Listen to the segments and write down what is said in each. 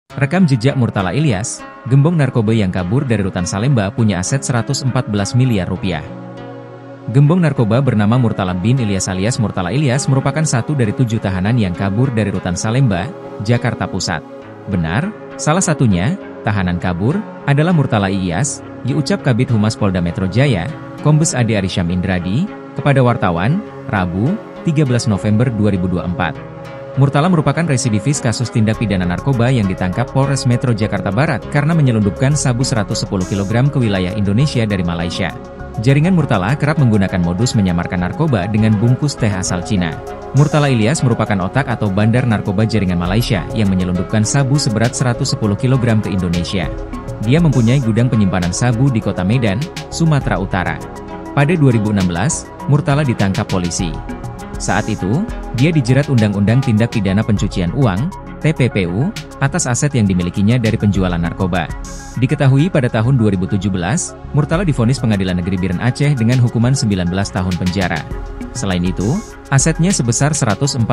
Rekam jejak Murtala Ilyas, gembong narkoba yang kabur dari rutan Salemba punya aset 114 miliar rupiah. Gembong narkoba bernama Murtala bin Ilyas alias Murtala Ilyas merupakan satu dari 7 tahanan yang kabur dari rutan Salemba, Jakarta Pusat. Benar, salah satunya, tahanan kabur, adalah Murtala Ilyas, diucap Kabid Humas Polda Metro Jaya, Kombes Ade Arysyam Indradi, kepada wartawan, Rabu, 13 November 2024. Murtala merupakan residivis kasus tindak pidana narkoba yang ditangkap Polres Metro Jakarta Barat karena menyelundupkan sabu 110 kg ke wilayah Indonesia dari Malaysia. Jaringan Murtala kerap menggunakan modus menyamarkan narkoba dengan bungkus teh asal Cina. Murtala Ilyas merupakan otak atau bandar narkoba jaringan Malaysia yang menyelundupkan sabu seberat 110 kg ke Indonesia. Dia mempunyai gudang penyimpanan sabu di Kota Medan, Sumatera Utara. Pada 2016, Murtala ditangkap polisi. Saat itu, dia dijerat Undang-Undang Tindak Pidana Pencucian Uang, TPPU, atas aset yang dimilikinya dari penjualan narkoba. Diketahui pada tahun 2017, Murtala divonis Pengadilan Negeri Biren Aceh dengan hukuman 19 tahun penjara. Selain itu, asetnya sebesar 144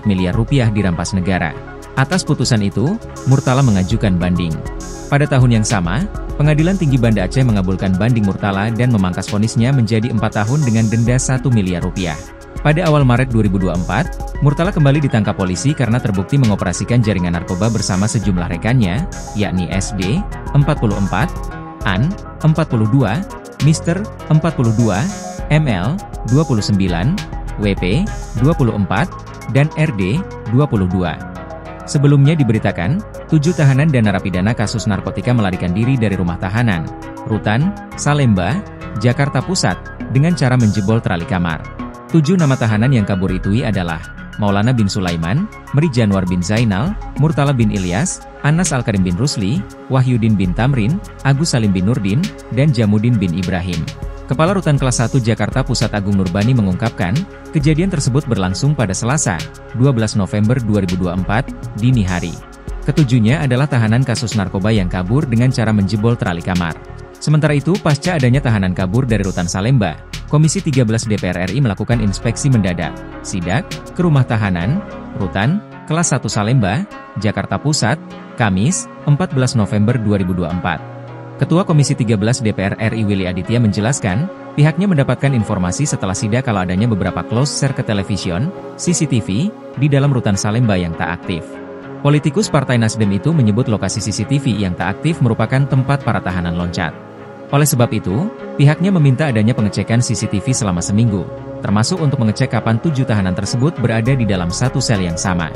miliar rupiah dirampas negara. Atas putusan itu, Murtala mengajukan banding. Pada tahun yang sama, Pengadilan Tinggi Banda Aceh mengabulkan banding Murtala dan memangkas vonisnya menjadi 4 tahun dengan denda 1 miliar rupiah. Pada awal Maret 2024, Murtala kembali ditangkap polisi karena terbukti mengoperasikan jaringan narkoba bersama sejumlah rekannya, yakni SD, 44, An, 42, Mister, 42, ML, 29, WP, 24, dan RD, 22. Sebelumnya diberitakan, 7 tahanan dan narapidana kasus narkotika melarikan diri dari rumah tahanan, Rutan, Salemba, Jakarta Pusat, dengan cara menjebol trali kamar. 7 nama tahanan yang kabur itu adalah Maulana bin Sulaiman, Meri Janwar bin Zainal, Murtala bin Ilyas, Anas Al-Karim bin Rusli, Wahyudin bin Tamrin, Agus Salim bin Nurdin, dan Jamudin bin Ibrahim. Kepala Rutan Kelas 1 Jakarta Pusat Agung Nurbani mengungkapkan, kejadian tersebut berlangsung pada Selasa, 12 November 2024, dini hari. Ketujuhnya adalah tahanan kasus narkoba yang kabur dengan cara menjebol trali kamar. Sementara itu, pasca adanya tahanan kabur dari Rutan Salemba, Komisi 13 DPR RI melakukan inspeksi mendadak, sidak, ke rumah tahanan, Rutan, Kelas 1 Salemba, Jakarta Pusat, Kamis, 14 November 2024. Ketua Komisi 13 DPR RI Willy Aditya menjelaskan, pihaknya mendapatkan informasi setelah sidak kalau adanya beberapa close share ke television, CCTV, di dalam Rutan Salemba yang tak aktif. Politikus Partai Nasdem itu menyebut lokasi CCTV yang tak aktif merupakan tempat para tahanan loncat. Oleh sebab itu, pihaknya meminta adanya pengecekan CCTV selama seminggu, termasuk untuk mengecek kapan 7 tahanan tersebut berada di dalam satu sel yang sama.